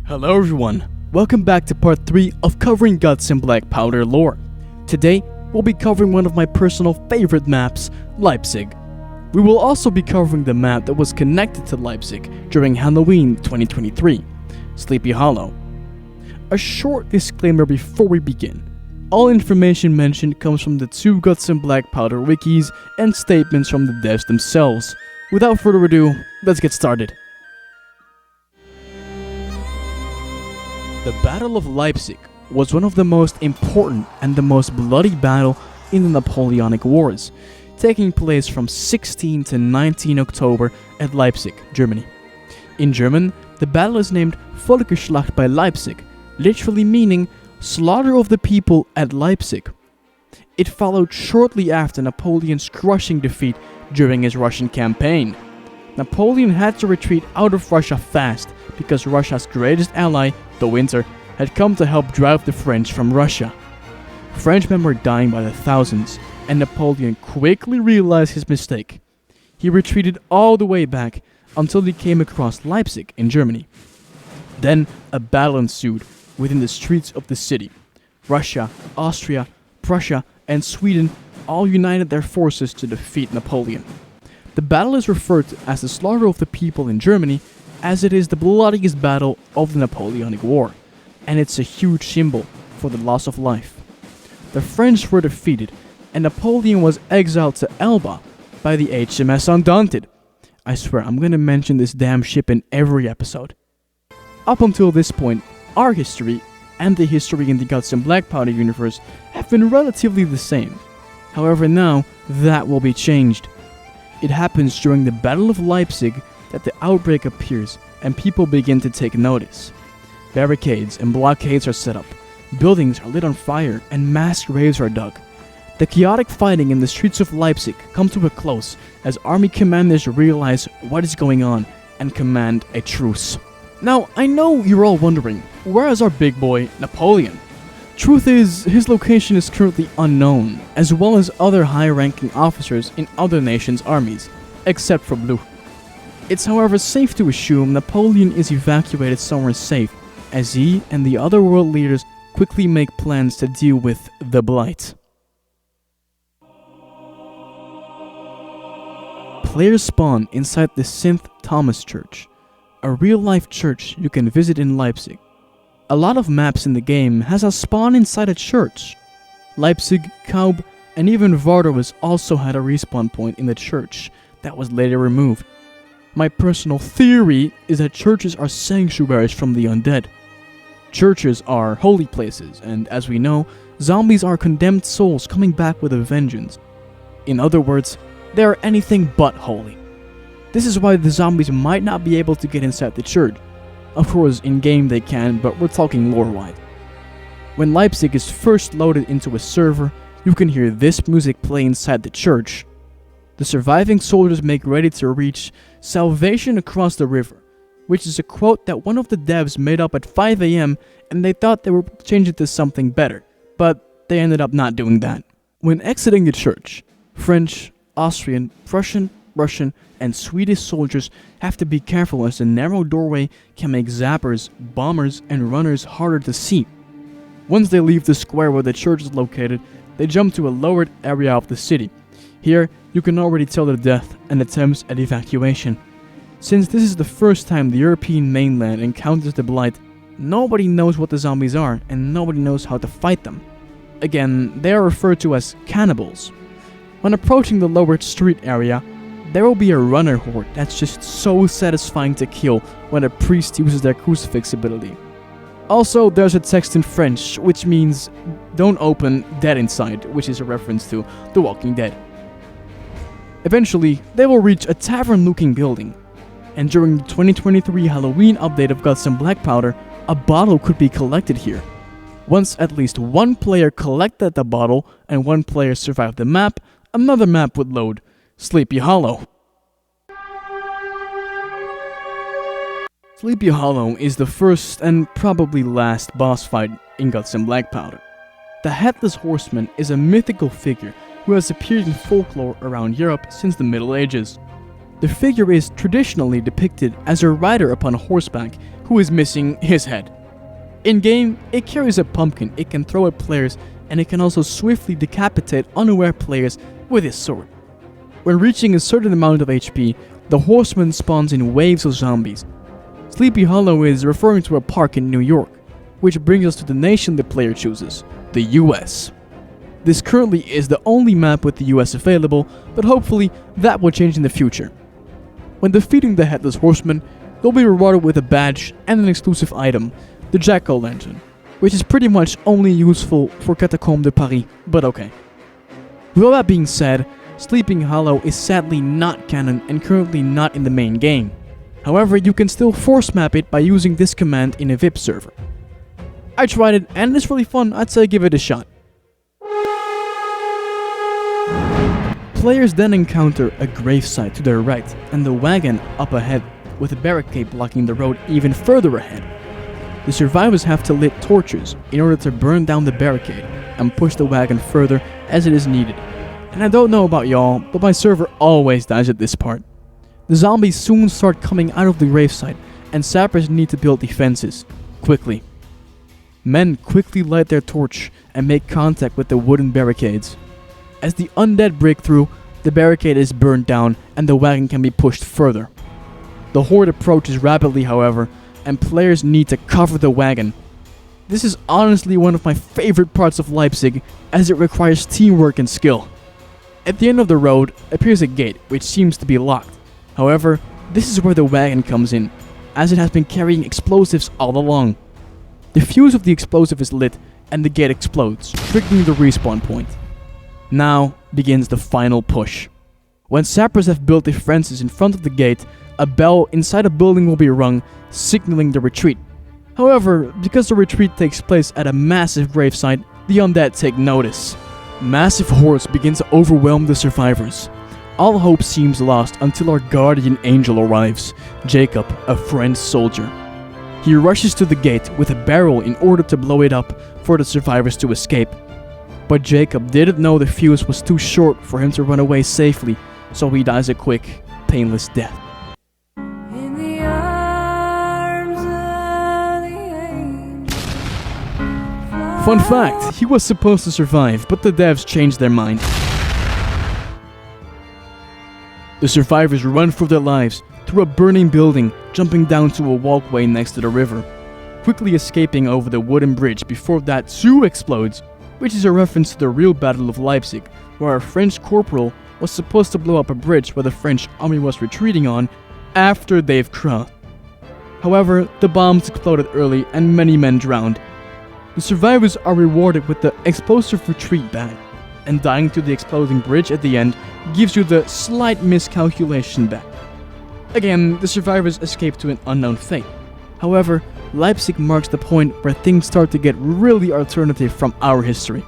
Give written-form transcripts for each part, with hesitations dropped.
Hello everyone, welcome back to part 3 of covering Guts and Blackpowder lore. Today, we'll be covering one of my personal favorite maps, Leipzig. We will also be covering the map that was connected to Leipzig during Halloween 2023, Sleepy Hollow. A short disclaimer before we begin. All information mentioned comes from the two Guts and Blackpowder wikis and statements from the devs themselves. Without further ado, let's get started. The Battle of Leipzig was one of the most important and the most bloody battle in the Napoleonic Wars, taking place from 16 to 19 October at Leipzig, Germany. In German, the battle is named Völkerschlacht bei Leipzig, literally meaning slaughter of the people at Leipzig. It followed shortly after Napoleon's crushing defeat during his Russian campaign. Napoleon had to retreat out of Russia fast because Russia's greatest ally, the Winter, had come to help drive the French from Russia. Frenchmen were dying by the thousands, and Napoleon quickly realized his mistake. He retreated all the way back until he came across Leipzig in Germany. Then a battle ensued within the streets of the city. Russia, Austria, Prussia, and Sweden all united their forces to defeat Napoleon. The battle is referred to as the slaughter of the people in Germany, as it is the bloodiest battle of the Napoleonic War, and it's a huge symbol for the loss of life. The French were defeated, and Napoleon was exiled to Elba by the HMS Undaunted. I swear, I'm gonna mention this damn ship in every episode. Up until this point, our history and the history in the Guts and Blackpowder universe have been relatively the same. However, now that will be changed. It happens during the Battle of Leipzig that the outbreak appears and people begin to take notice. Barricades and blockades are set up, buildings are lit on fire, and mass graves are dug. The chaotic fighting in the streets of Leipzig come to a close as army commanders realize what is going on and command a truce. Now, I know you're all wondering, where is our big boy, Napoleon? Truth is, his location is currently unknown, as well as other high-ranking officers in other nations' armies, except for Blue. It's however safe to assume Napoleon is evacuated somewhere safe, as he and the other world leaders quickly make plans to deal with the Blight. Players spawn inside the St. Thomas Church, a real-life church you can visit in Leipzig. A lot of maps in the game has us spawn inside a church. Leipzig, Kaub, and even Vardovis also had a respawn point in the church that was later removed. My personal theory is that churches are sanctuaries from the undead. Churches are holy places, and as we know, zombies are condemned souls coming back with a vengeance. In other words, they are anything but holy. This is why the zombies might not be able to get inside the church. Of course, in-game they can, but we're talking lore-wide. When Leipzig is first loaded into a server, you can hear this music play inside the church. The surviving soldiers make ready to reach salvation across the river, which is a quote that one of the devs made up at 5 AM and they thought they would change it to something better, but they ended up not doing that. When exiting the church, French, Austrian, Prussian, Russian, and Swedish soldiers have to be careful as the narrow doorway can make zappers, bombers, and runners harder to see. Once they leave the square where the church is located, they jump to a lowered area of the city. Here, you can already tell their death and attempts at evacuation. Since this is the first time the European mainland encounters the Blight, nobody knows what the zombies are and nobody knows how to fight them. Again, they are referred to as cannibals. When approaching the lowered street area, there will be a runner horde that's just so satisfying to kill when a priest uses their crucifix ability. Also, there's a text in French, which means don't open, dead inside, which is a reference to The Walking Dead. Eventually, they will reach a tavern-looking building, and during the 2023 Halloween update of Guts and Blackpowder, a bottle could be collected here. Once at least one player collected the bottle and one player survived the map, another map would load. Sleepy Hollow. Sleepy Hollow is the first and probably last boss fight in Guts and Blackpowder. The Headless Horseman is a mythical figure who has appeared in folklore around Europe since the Middle Ages. The figure is traditionally depicted as a rider upon horseback who is missing his head. In-game, it carries a pumpkin it can throw at players, and it can also swiftly decapitate unaware players with his sword. When reaching a certain amount of HP, the horseman spawns in waves of zombies. Sleepy Hollow is referring to a park in New York, which brings us to the nation the player chooses, the US. This currently is the only map with the US available, but hopefully that will change in the future. When defeating the Headless Horseman, you'll be rewarded with a badge and an exclusive item, the Jack-o'-lantern, which is pretty much only useful for Catacombe de Paris, but okay. With all that being said, Sleeping Hollow is sadly not canon and currently not in the main game. However, you can still force map it by using this command in a VIP server. I tried it and it's really fun, I'd say give it a shot. Players then encounter a gravesite to their right and the wagon up ahead, with a barricade blocking the road even further ahead. The survivors have to lit torches in order to burn down the barricade and push the wagon further as it is needed. And I don't know about y'all, but my server always dies at this part. The zombies soon start coming out of the gravesite, and sappers need to build defenses, quickly. Men quickly light their torch and make contact with the wooden barricades. As the undead break through, the barricade is burned down and the wagon can be pushed further. The horde approaches rapidly, however, and players need to cover the wagon. This is honestly one of my favorite parts of Leipzig, as it requires teamwork and skill. At the end of the road appears a gate which seems to be locked. However, this is where the wagon comes in, as it has been carrying explosives all along. The fuse of the explosive is lit and the gate explodes, triggering the respawn point. Now begins the final push. When sappers have built defenses in front of the gate, a bell inside a building will be rung, signaling the retreat. However, because the retreat takes place at a massive gravesite, the undead take notice. Massive hordes begin to overwhelm the survivors. All hope seems lost until our guardian angel arrives, Jacob, a French soldier. He rushes to the gate with a barrel in order to blow it up for the survivors to escape. But Jacob didn't know the fuse was too short for him to run away safely, so he dies a quick, painless death. In the arms of the angel. Fun fact, he was supposed to survive, but the devs changed their mind. The survivors run for their lives through a burning building, jumping down to a walkway next to the river, quickly escaping over the wooden bridge before that too explodes, which is a reference to the real Battle of Leipzig, where a French corporal was supposed to blow up a bridge where the French army was retreating on after they've crossed. However, the bombs exploded early and many men drowned. The survivors are rewarded with the explosive retreat badge, and dying to the exploding bridge at the end gives you the slight miscalculation back. Again, the survivors escape to an unknown fate. However, Leipzig marks the point where things start to get really alternative from our history.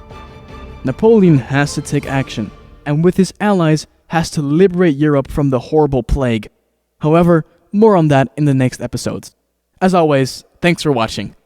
Napoleon has to take action, and with his allies has to liberate Europe from the horrible plague. However, more on that in the next episodes. As always, thanks for watching.